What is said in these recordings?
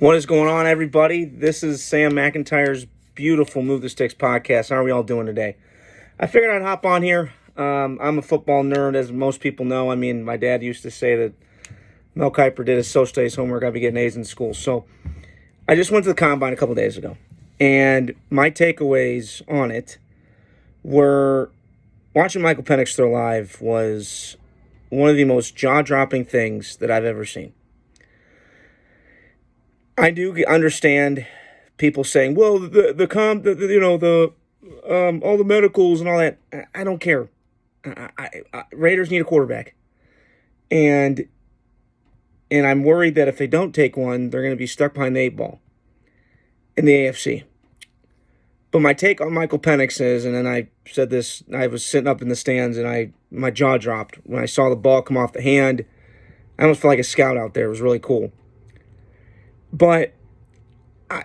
What is going on, everybody? This is Sam McIntyre's beautiful Move the Sticks podcast. How are we all doing today? I figured I'd hop on here. I'm a football nerd, as most people know. I mean, my dad used to say that Mel Kiper did his social studies homework. I'd be getting A's in school. So I just went to the Combine a couple days ago, and my takeaways on it were watching Michael Penix throw live was one of the most jaw-dropping things that I've ever seen. I do understand people saying, "Well, all the medicals and all that." I don't care. Raiders need a quarterback, and I'm worried that if they don't take one, they're going to be stuck behind the eight ball in the AFC. But my take on Michael Penix is, and then I said this, I was sitting up in the stands and my jaw dropped when I saw the ball come off the hand. I almost felt like a scout out there. It was really cool. But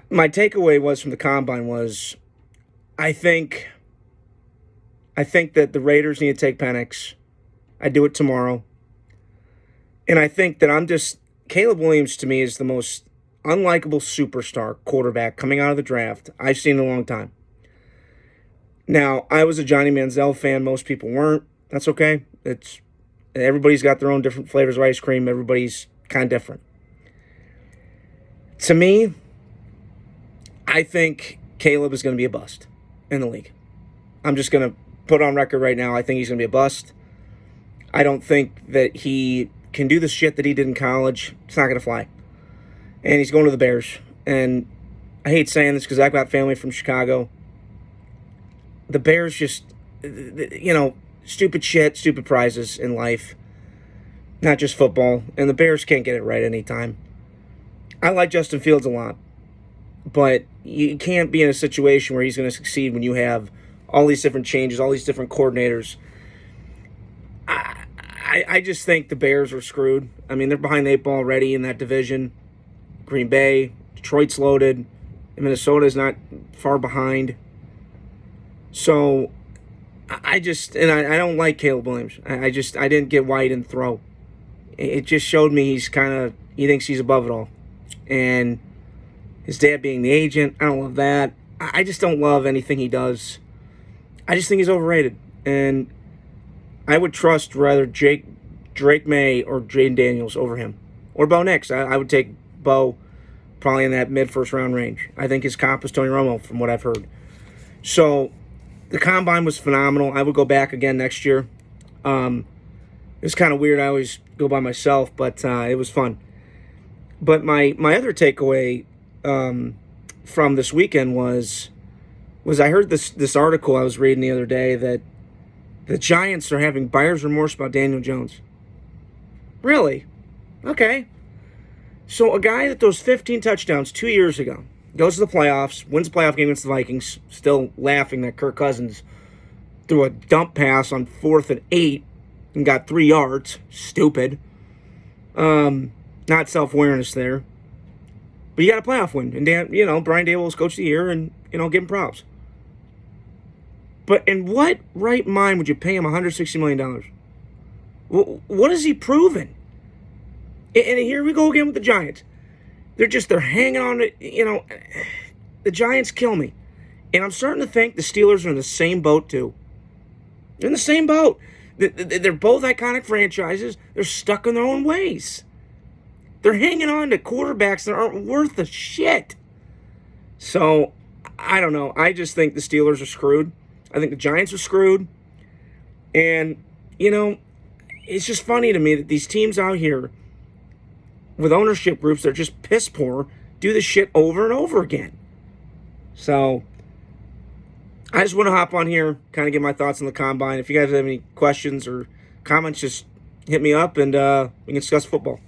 my takeaway was from the Combine was, I think that the Raiders need to take Penix. I do it tomorrow. And I think that Caleb Williams to me is the most unlikable superstar quarterback coming out of the draft I've seen in a long time. Now, I was a Johnny Manziel fan. Most people weren't. That's okay. Everybody's got their own different flavors of ice cream. Everybody's kind of different. To me, I think Caleb is going to be a bust in the league. I'm just going to put on record right now. I think he's going to be a bust. I don't think that he can do the shit that he did in college. It's not going to fly. And he's going to the Bears. And I hate saying this because I've got family from Chicago. The Bears just, stupid shit, stupid prizes in life. Not just football. And the Bears can't get it right anytime. I like Justin Fields a lot. But you can't be in a situation where he's going to succeed when you have all these different changes, all these different coordinators. I just think the Bears are screwed. I mean, they're behind the eight ball already in that division. Green Bay, Detroit's loaded. And Minnesota's not far behind. So, I don't like Caleb Williams. I didn't get why he didn't throw. It just showed me he thinks he's above it all. And his dad being the agent, I don't love that. I just don't love anything he does. I just think he's overrated. And I would trust rather Drake May or Jaden Daniels over him. Or Bo Nix. I would take Bo probably in that mid-first round range. I think his comp is Tony Romo from what I've heard. So, the Combine was phenomenal. I would go back again next year. It was kind of weird. I always go by myself, but it was fun. But my other takeaway from this weekend was I heard this article I was reading the other day that the Giants are having buyer's remorse about Daniel Jones. Really? Okay. So a guy that throws 15 touchdowns 2 years ago, goes to the playoffs, wins the playoff game against the Vikings, still laughing that Kirk Cousins threw a dump pass on 4th and 8 and got 3 yards. Stupid. Not self-awareness there. But you got a playoff win. And Brian Daboll was coach of the year and, give him props. But in what right mind would you pay him $160 million? What has he proven? And here we go again with the Giants. They're hanging on to, the Giants kill me. And I'm starting to think the Steelers are in the same boat too. They're in the same boat. They're both iconic franchises. They're stuck in their own ways. They're hanging on to quarterbacks that aren't worth a shit. So, I don't know. I just think the Steelers are screwed. I think the Giants are screwed. And, it's just funny to me that these teams out here with ownership groups that are just piss poor do this shit over and over again. So, I just want to hop on here, kind of get my thoughts on the Combine. If you guys have any questions or comments, just hit me up and we can discuss football.